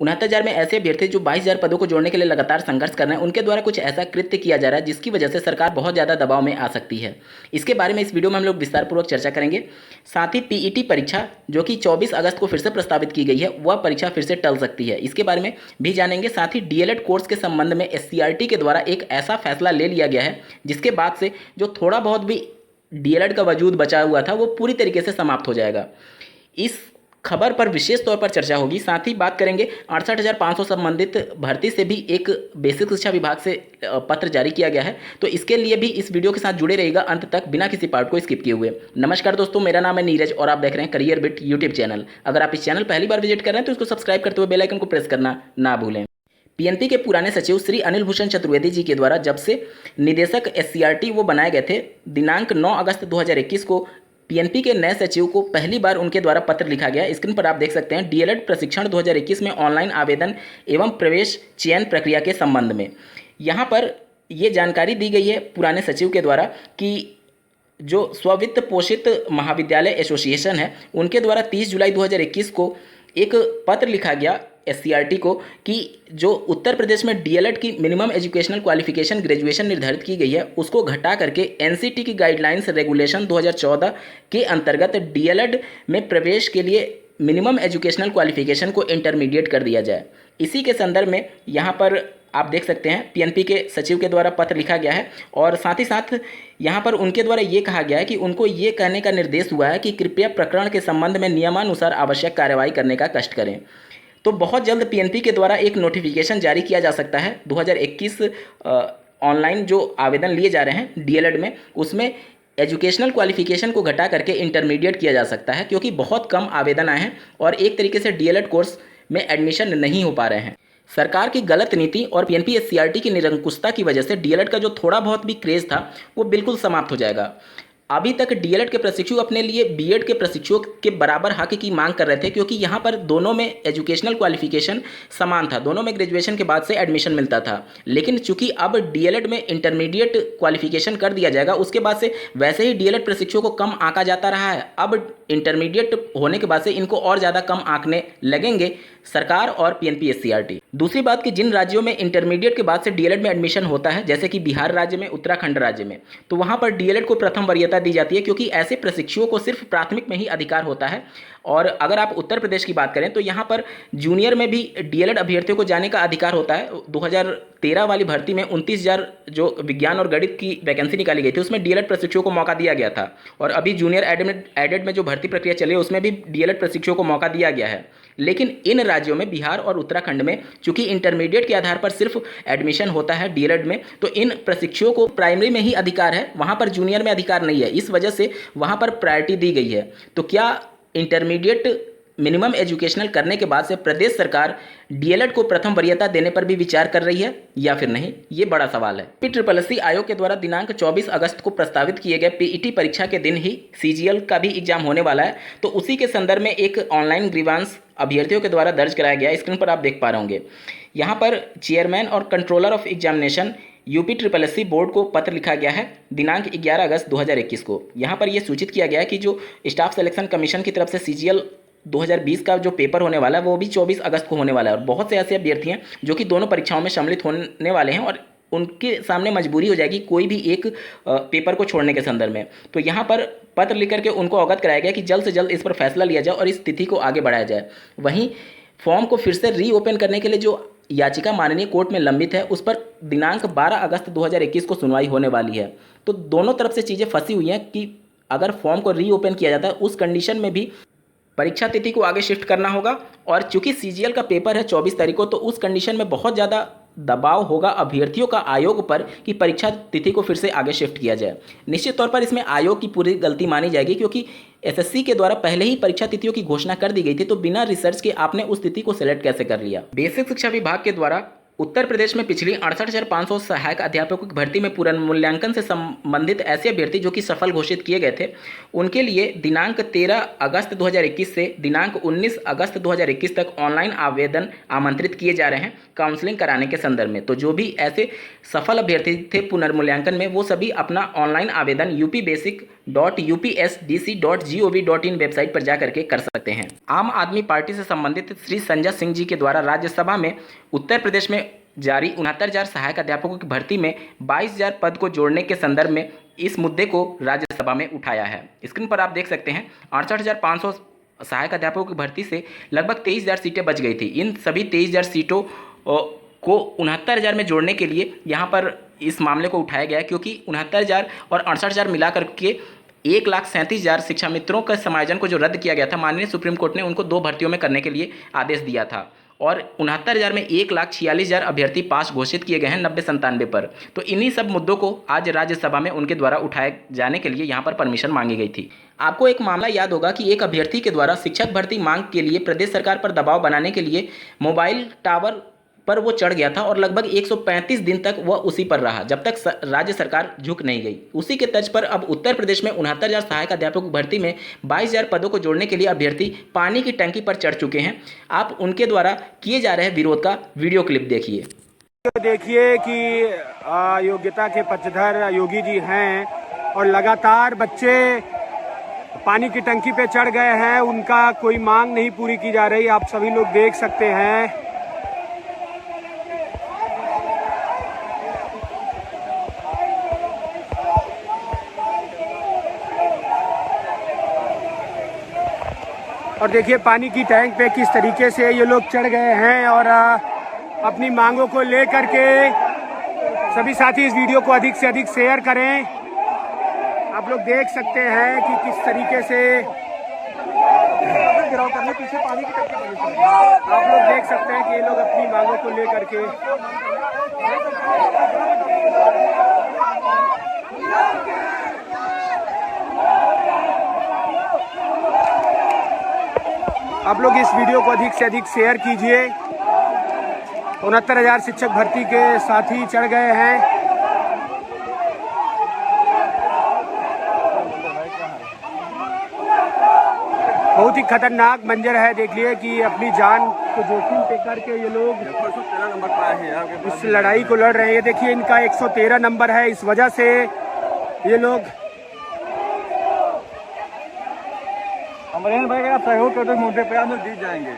69,000 में ऐसे अभ्यर्थी जो 22,000 पदों को जोड़ने के लिए लगातार संघर्ष कर रहे हैं, उनके द्वारा कुछ ऐसा कृत्य किया जा रहा है जिसकी वजह से सरकार बहुत ज़्यादा दबाव में आ सकती है। इसके बारे में इस वीडियो में हम लोग विस्तारपूर्वक चर्चा करेंगे। साथ ही पीईटी परीक्षा जो कि 24 अगस्त को फिर से प्रस्तावित की गई है, वह परीक्षा फिर से टल सकती है, इसके बारे में भी जानेंगे। साथ ही डीएलएड कोर्स के संबंध में एससीईआरटी के द्वारा एक ऐसा फैसला ले लिया गया है जिसके बाद से जो थोड़ा बहुत भी डीएलएड का वजूद बचा हुआ था वो पूरी तरीके से समाप्त हो जाएगा। इस खबर पर विशेष तौर पर चर्चा होगी। साथ ही बात करेंगे 68,500 संबंधित भर्ती से भी एक बेसिक शिक्षा विभाग से पत्र जारी किया गया है, तो इसके लिए भी इस वीडियो के साथ जुड़े रहिएगा अंत तक बिना किसी पार्ट को स्किप किए हुए। नमस्कार दोस्तों, मेरा नाम है नीरज और आप देख रहे हैं करियर बिट यूट्यूब चैनल। अगर आप इस चैनल पहली बार विजिट कर रहे हैं तो इसको सब्सक्राइब करते हुए बेल आइकन को प्रेस करना ना भूलें। पीएनपी के पुराने सचिव श्री अनिल भूषण चतुर्वेदी जी के द्वारा जब से निदेशक एससीईआरटी वो बनाए गए थे, दिनांक 9 अगस्त 2021 को पीएनपी के नए सचिव को पहली बार उनके द्वारा पत्र लिखा गया। स्क्रीन पर आप देख सकते हैं डीएलएड प्रशिक्षण 2021 में ऑनलाइन आवेदन एवं प्रवेश चयन प्रक्रिया के संबंध में। यहाँ पर ये जानकारी दी गई है पुराने सचिव के द्वारा कि जो स्ववित्त पोषित महाविद्यालय एसोसिएशन है उनके द्वारा 30 जुलाई 2021 को एक पत्र लिखा गया एससीईआरटी को कि जो उत्तर प्रदेश में डीएलएड की मिनिमम एजुकेशनल क्वालिफिकेशन ग्रेजुएशन निर्धारित की गई है उसको घटा करके एनसीटी की गाइडलाइंस रेगुलेशन 2014 के अंतर्गत डीएलएड में प्रवेश के लिए मिनिमम एजुकेशनल क्वालिफिकेशन को इंटरमीडिएट कर दिया जाए। इसी के संदर्भ में यहाँ पर आप देख सकते हैं पीएनपी के सचिव के द्वारा पत्र लिखा गया है और साथ ही साथ यहाँ पर उनके द्वारा ये कहा गया है कि उनको ये कहने का निर्देश हुआ है कि कृपया प्रकरण के संबंध में नियमानुसार आवश्यक कार्रवाई करने का कष्ट करें। तो बहुत जल्द पीएनपी के द्वारा एक नोटिफिकेशन जारी किया जा सकता है 2021 ऑनलाइन जो आवेदन लिए जा रहे हैं डीएलएड में, उसमें एजुकेशनल क्वालिफिकेशन को घटा करके इंटरमीडिएट किया जा सकता है क्योंकि बहुत कम आवेदन आए हैं और एक तरीके से डीएलएड कोर्स में एडमिशन नहीं हो पा रहे हैं। सरकार की गलत नीति और पीएनपी एससीईआरटी की निरंकुशता की वजह से डीएलएड का जो थोड़ा बहुत भी क्रेज था वो बिल्कुल समाप्त हो जाएगा। अभी तक डीएलएड के प्रशिक्षु अपने लिए बीएड के प्रशिक्षुओं के बराबर हक की मांग कर रहे थे क्योंकि यहाँ पर दोनों में एजुकेशनल क्वालिफिकेशन समान था, दोनों में ग्रेजुएशन के बाद से एडमिशन मिलता था। लेकिन चूंकि अब डीएलएड में इंटरमीडिएट क्वालिफिकेशन कर दिया जाएगा, उसके बाद से वैसे ही डीएलएड प्रशिक्षुओं को कम आंका जाता रहा है, अब इंटरमीडिएट होने के बाद से इनको और ज़्यादा कम आंकने लगेंगे सरकार और पीएनपी एससीईआरटी। दूसरी बात कि जिन राज्यों में इंटरमीडिएट के बाद से डीएलएड में एडमिशन होता है, जैसे कि बिहार राज्य में, उत्तराखंड राज्य में, तो वहाँ पर डीएलएड को प्रथम वरीयता दी जाती है क्योंकि ऐसे प्रशिक्षुओं को सिर्फ प्राथमिक में ही अधिकार होता है। और अगर आप उत्तर प्रदेश की बात करें तो यहाँ पर जूनियर में भी डीएलएड अभ्यर्थियों को जाने का अधिकार होता है। 2013 वाली भर्ती में 29,000 जो विज्ञान और गणित की वैकेंसी निकाली गई थी उसमें डीएलएड प्रशिक्षुओं को मौका दिया गया था और अभी जूनियर एडेड में जो भर्ती प्रक्रिया चली है उसमें भी डीएलएड प्रशिक्षुओं को मौका दिया गया है। लेकिन इन राज्यों में बिहार और उत्तराखंड में चूंकि इंटरमीडिएट के आधार पर सिर्फ एडमिशन होता है डीएलएड में, तो इन प्रशिक्षुओं को प्राइमरी में ही अधिकार है, वहाँ पर जूनियर में अधिकार नहीं है। इस वजह से वहाँ पर प्रायोरिटी दी गई है। तो क्या इंटरमीडिएट मिनिमम एजुकेशनल करने के बाद से प्रदेश सरकार डीएलएड को प्रथम वरीयता देने पर भी विचार कर रही है या फिर नहीं, ये बड़ा सवाल है। पीट्रिपलएससी आयोग के द्वारा दिनांक 24 अगस्त को प्रस्तावित किए गए पीईटी परीक्षा के दिन ही सीजीएल का भी एग्जाम होने वाला है, तो उसी के संदर्भ में एक ऑनलाइन ग्रीवांस अभ्यर्थियों के द्वारा दर्ज कराया गया। स्क्रीन पर आप देख पा रहे होंगे यहाँ पर चेयरमैन और controller of examination UP triple S C board को पत्र लिखा गया है दिनांक 11 अगस्त 2021 को। यहाँ पर यह सूचित किया गया है कि जो स्टाफ सिलेक्शन कमीशन की तरफ से सीजीएल 2020 का जो पेपर होने वाला है वो भी 24 अगस्त को होने वाला है और बहुत से ऐसे अभ्यर्थी हैं जो कि दोनों परीक्षाओं में सम्मिलित होने वाले हैं और उनके सामने मजबूरी हो जाएगी कोई भी एक पेपर को छोड़ने के संदर्भ में। तो यहाँ पर पत्र लिख करके उनको अवगत कराया गया कि जल्द से जल्द इस पर फैसला लिया जाए और इस तिथि को आगे बढ़ाया जाए। वहीं फॉर्म को फिर से रीओपन करने के लिए जो याचिका माननीय कोर्ट में लंबित है उस पर दिनांक 12 अगस्त 2021 को सुनवाई होने वाली है। तो दोनों तरफ से चीज़ें फंसी हुई हैं कि अगर फॉर्म को रीओपन किया जाता है उस कंडीशन में भी परीक्षा तिथि को आगे शिफ्ट करना होगा और चूंकि सीजीएल का पेपर है 24 तारीख को, तो उस कंडीशन में बहुत ज़्यादा दबाव होगा अभ्यर्थियों का आयोग पर कि परीक्षा तिथि को फिर से आगे शिफ्ट किया जाए। निश्चित तौर पर इसमें आयोग की पूरी गलती मानी जाएगी क्योंकि एसएससी के द्वारा पहले ही परीक्षा तिथियों की घोषणा कर दी गई थी, तो बिना रिसर्च के आपने उस तिथि को सिलेक्ट कैसे कर लिया। बेसिक शिक्षा विभाग के द्वारा उत्तर प्रदेश में पिछली 68,500 सहायक अध्यापकों की भर्ती में पुनर्मूल्यांकन से संबंधित ऐसे अभ्यर्थी जो कि सफल घोषित किए गए थे उनके लिए दिनांक 13 अगस्त 2021 से दिनांक 19 अगस्त 2021 तक ऑनलाइन आवेदन आमंत्रित किए जा रहे हैं काउंसलिंग कराने के संदर्भ में। तो जो भी ऐसे सफल अभ्यर्थी थे पुनर्मूल्यांकन में वो सभी अपना ऑनलाइन आवेदन यूपी बेसिक www.upsdc.gov.in वेबसाइट पर जाकर के कर सकते हैं। आम आदमी पार्टी से संबंधित श्री संजय सिंह जी के द्वारा राज्यसभा में उत्तर प्रदेश में जारी 69,000 सहायक अध्यापकों की भर्ती में 22,000 पद को जोड़ने के संदर्भ में इस मुद्दे को राज्यसभा में उठाया है। स्क्रीन पर आप देख सकते हैं 68,500 सहायक अध्यापकों की भर्ती से लगभग 23,000 सीटें बच गई थी। इन सभी 23,000 सीटों को 69,000 में जोड़ने के लिए यहाँ पर इस मामले को उठाया गया, क्योंकि 69,000 और 68,000 मिलाकर के 1,37,000 शिक्षा मित्रों का समायोजन को जो रद्द किया गया था, माननीय सुप्रीम कोर्ट ने उनको 2 भर्तियों में करने के लिए आदेश दिया था और 69,000 में 1,46,000 अभ्यर्थी पास घोषित किए गए हैं 90-97 पर। तो इन्हीं सब मुद्दों को आज राज्यसभा में उनके द्वारा उठाए जाने के लिए यहाँ पर परमिशन मांगी गई थी। आपको एक मामला याद होगा कि एक अभ्यर्थी के द्वारा शिक्षक भर्ती मांग के लिए प्रदेश सरकार पर दबाव बनाने के लिए मोबाइल टावर पर वो चढ़ गया था और लगभग 135 दिन तक वह उसी पर रहा, जब तक राज्य सरकार झुक नहीं गई। उसी के तर्ज पर अब उत्तर प्रदेश में 69,000 सहायक अध्यापकों की भर्ती में 22,000 पदों को जोड़ने के लिए अभ्यर्थी पानी की टंकी पर चढ़ चुके हैं। आप उनके द्वारा किए जा रहे विरोध का वीडियो क्लिप देखिए। देखिए कि योग्यता के पक्षधर योगी जी हैं और लगातार बच्चे पानी की टंकी पे चढ़ गए हैं, उनका कोई मांग नहीं पूरी की जा रही। आप सभी लोग देख सकते हैं। और देखिए पानी की टैंक पे किस तरीके से ये लोग चढ़ गए हैं और अपनी मांगों को लेकर के सभी साथी इस वीडियो को अधिक से अधिक शेयर करें। आप लोग देख सकते हैं कि किस तरीके से पीछे पानी की टंकी, आप लोग देख सकते हैं कि ये लोग अपनी मांगों को लेकर के आप लोग इस वीडियो को अधिक से अधिक शेयर कीजिए। 69,000 शिक्षक भर्ती के साथी चढ़ गए हैं। बहुत ही खतरनाक मंजर है। देख लिए कि अपनी जान को जोखिम पे करके ये लोग इस लड़ाई को लड़ रहे हैं। ये देखिए इनका 113 नंबर है, इस वजह से ये लोग अमरेंद्र भाई का सहयोग करते मोटे पे हम लोग जीत जाएंगे।